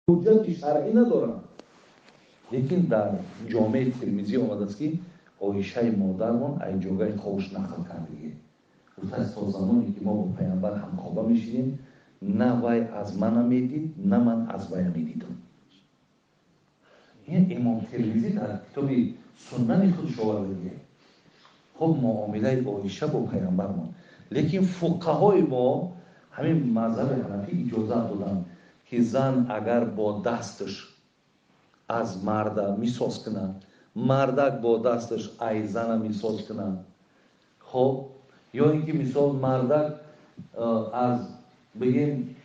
حجت شرعی ندارن. لیکن در جامعه ترمیزی آمده است که آیشه مادرمان این جاگه خوش نقل کرده. گفته است تا زمانی که ما با پیامبر همخوابه میشیدیم نه وی از من میدید نه من از وی میدیدم. این امام ترمیزی در کتاب سنن خودش آورده. خب معامله آیشه با پیامبرمان، لیکن فقهای ما همین مذهب حنفی اجازه دادن که زن اگر با دستش از مرد میساز کنه، مردک با دستش ای زن میساز کنه، خب یا اینکه مثال مردک از بگیم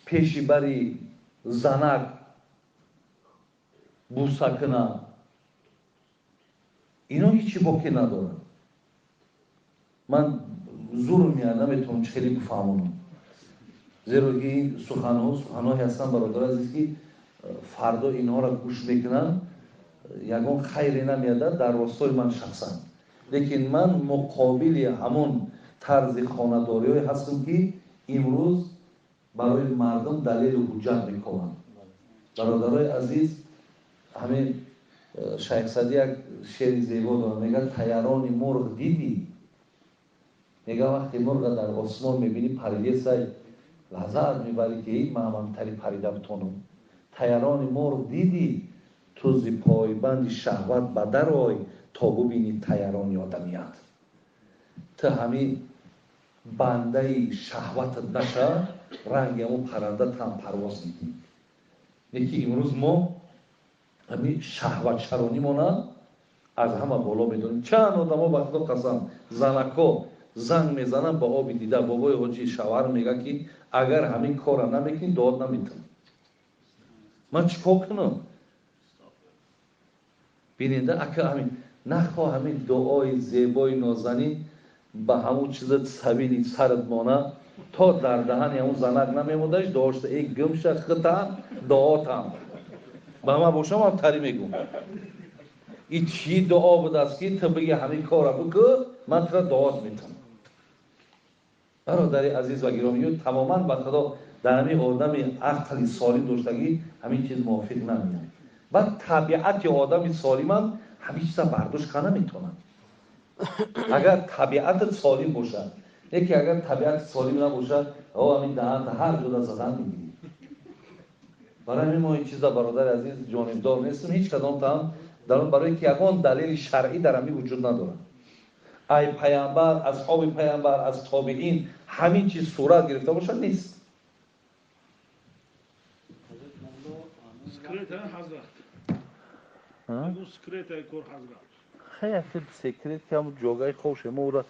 پیشی بری زنک بوسه کنه، اینا هیچی باقی ندارن. من زور نمیتونم خیلی بفهمونم، زیرا که این سخنهایی هستن برادر عزیز که فردا اینها را گوش میکنن یگان خیری نمیاده در راستای من شخصا. لیکن من مقابل همون طرز خانه‌داری های هستم که امروز برای مردم دلیل و حجت میکنن. برادرای عزیز، همین شیخ سعدی یک شعر زیبا داره، میگه طیران مرغ دیدی؟ میگه وقتی مرغ در آسمان میبینی پریده سای لحظت میبری که این من تری پریده بتونم. طیران مرغ دیدی؟ تو زی پایبند شهوت بدر آی تا ببینی طیران آدمیت. تو همین بنده شهوت نشه رنگ همون پرنده تن پرواز میدی. یکی امروز ما همین شهوت شرانی مانن از همه بالا میدونیم. چند آدم ها به خدا قسم زنکا زنگ میزنن با آبی دیده. بابای حاجی شوهر میگه که اگر همین کار نمیکنی داد نمیتونم. من چیکار کنم؟ بیننده اگه همین نخواه همین دعای زیبای نازنین به همون چیزت سوینی سرت مانه تا در دهن همون زنک نمیموندش داشته ای گمشه خطم دعاتم به همه باشم هم تری میگم این چی دعا بود است که تو بگی همین کار بکن من تو را دعات میتونم. برادر عزیز و گرامی تماما به خدا در همین آدم عقل سالم داشتگی همین چیز موافق نمیاد. و طبیعت آدم سالم هم همین چیزا برداشت کنه میتونن. اگر طبیعت سالم باشد، یکی اگر طبیعت سالم نباشد او همین دهن هر جدا زدن میگیری. برای همین ما این چیزا برادر عزیز جانبدار نیستیم هیچ کدام هم در اون، برای که یگان دلیل شرعی در همین وجود نداره. ای پیامبر، اصحاب پیامبر، از تابعین همین چیز صورت گرفته باشد نیست. سکرت حضرت سکرت کور حضرت خیلی سکرت که همون جاگای خوشه ما او را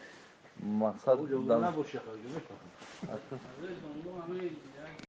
مقصد نباشه